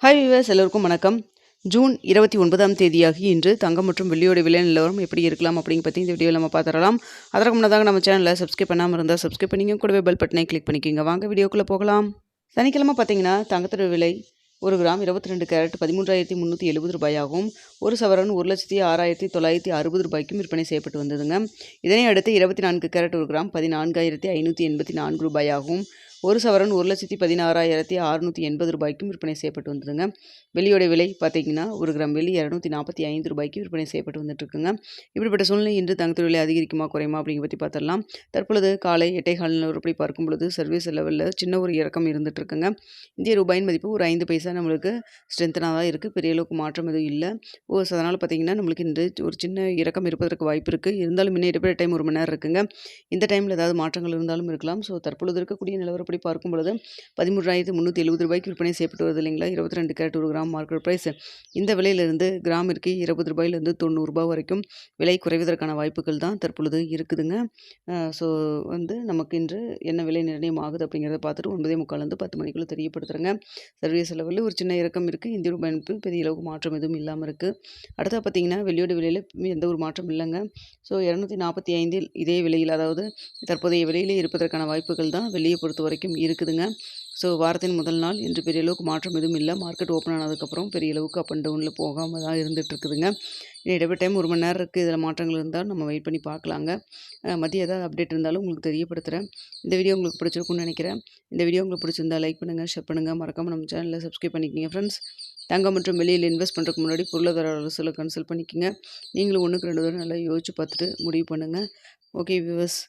Hi viewers, எல்லோருக்கும் வணக்கம். June 29ஆம் தேதியாகி இன்று தங்கம் மற்றும் வெள்ளியோட விலை நிலவரம் எப்படி இருக்கலாம் அப்படிங்க பற்றி இந்த வீடியோவில் நம்ம பார்த்துடலாம். அதற்கு முன்னதாக நம்ம சேனலை சப்ஸ்கிரைப் பண்ணாமல் இருந்தால் சப்ஸ்கிரைப் பண்ணிங்க, கூடவே பெல் பட்டனை கிளிக் பண்ணிக்கோங்க. வாங்க வீடியோக்குள்ளே போகலாம். சனிக்கிழமை பார்த்தீங்கன்னா தங்கத்தோட விலை 1 கிராம் 22 கேரட் 13,370 ரூபாயாகவும், 1 சவரன் 1,06,960 ரூபாய்க்கும் விற்பனை செய்யப்பட்டு வந்ததுங்க. இதனை அடுத்து 24 கேரட் 1 கிராம் 14,584 ரூபாயாகவும், 1 சவரன் 1,16,680 ரூபாய்க்கும் விற்பனை செய்யப்பட்டு வந்ததுங்க. வெள்ளியோட விலை பார்த்தீங்கன்னா 1 கிராம் வெள்ளி 245 ரூபாய்க்கு விற்பனை செய்யப்பட்டு வந்துட்டுருக்குங்க. இப்படிப்பட்ட சூழ்நிலை இன்று தங்கத்தோட விலை அதிகரிக்குமா குறையுமா அப்படிங்கிற பற்றி பார்த்துடலாம். தற்பொழுது காலை 8:15 நிலவரப்படி பார்க்கும் பொழுது சர்வீஸ் லெவலில் சின்ன ஒரு இறக்கம் இருந்துகிட்ருக்குங்க. இந்திய ரூபாயின் மதிப்பு ஒரு 5 பைசா நம்மளுக்கு ஸ்ட்ரென்த்தனாக தான் இருக்குது. பெரிய அளவுக்கு மாற்றம் எதுவும் இல்லை. அதனால் பார்த்தீங்கன்னா நம்மளுக்கு இன்று ஒரு சின்ன இறக்கம் இருப்பதற்கு வாய்ப்பு இருக்குது. இருந்தாலும் இன்னும் இடைப்பட்ட டைம் 1 மணி நேரம் இருக்குங்க. இந்த டைமில் ஏதாவது மாற்றங்கள் இருந்தாலும் இருக்கலாம். தற்பொழுது இருக்கக்கூடிய நிலவரப்படி பார்க்கும் பொழுது 13,370 ரூபாய்க்கு விற்பனை செய்யப்பட்டு வருது இல்லைங்களா. 22 கேரட் 1 கிராம் மார்க்கெட் ப்ரைஸ் இந்த விலையிலிருந்து கிராமிற்கு 20 ரூபாயிலிருந்து 90 ரூபாய் வரைக்கும் விலை குறைவதற்கான வாய்ப்புகள் தான் தற்பொழுது இருக்குதுங்க. நமக்கு இன்று என்ன விலை நிர்ணயம் ஆகுது அப்படிங்கிறத பார்த்துட்டு 9:45 10 மணிக்குள்ளே தெரியப்படுத்துகிறேங்க. சர்வீஸ் லெவலில் ஒரு சின்ன இறக்கம் இருக்குது. இந்திய ரூபாய் மதிப்பு பெரிய அளவுக்கு மாற்றம் எதுவும் இல்லாமல் இருக்குது. அடுத்தது பார்த்தீங்கன்னா வெள்ளியோட விலையில் எந்த ஒரு மாற்றம் இல்லைங்க. 245 இதே விலையில், அதாவது தற்போதைய விலையிலே இருப்பதற்கான வாய்ப்புகள் தான் வெள்ளியை பொறுத்த வரைக்கும் இருக்குதுங்க. வாரத்தின் முதல் நாள் இன்று பெரிய அளவுக்கு மாற்றம் எதுவும் இல்லை. மார்க்கெட் ஓப்பன் ஆனதுக்கப்புறம் பெரிய அளவுக்கு அப் அண்ட் டவுனில் போகாமல் தான் இருந்துகிட்ருக்குதுங்க. இடைப்பட்ட டைம் 1 மணி நேரம் இருக்குது. இதில் மாற்றங்கள் இருந்தால் நம்ம வெயிட் பண்ணி பார்க்கலாங்க. மதியம் ஏதாவது அப்டேட் இருந்தாலும் உங்களுக்கு தெரியப்படுத்துகிறேன். இந்த வீடியோ உங்களுக்கு பிடிச்சிருக்குன்னு நினைக்கிறேன். இந்த வீடியோ உங்களுக்கு பிடிச்சிருந்தா லைக் பண்ணுங்கள், ஷேர் பண்ணுங்கள், மறக்காமல் நம்ம சேனலில் சப்ஸ்கிரைப் பண்ணிக்கோங்க ஃப்ரெண்ட்ஸ். தங்கம் மற்றும் வெளியில் இன்வெஸ்ட் பண்ணுறதுக்கு முன்னாடி பொருளாதார அரசில் கன்சல்ட் பண்ணிக்கோங்க. நீங்களும் 1க்கு 2 தடவை நல்லா யோசிச்சு பார்த்துட்டு முடிவு பண்ணுங்கள். Okay viewers.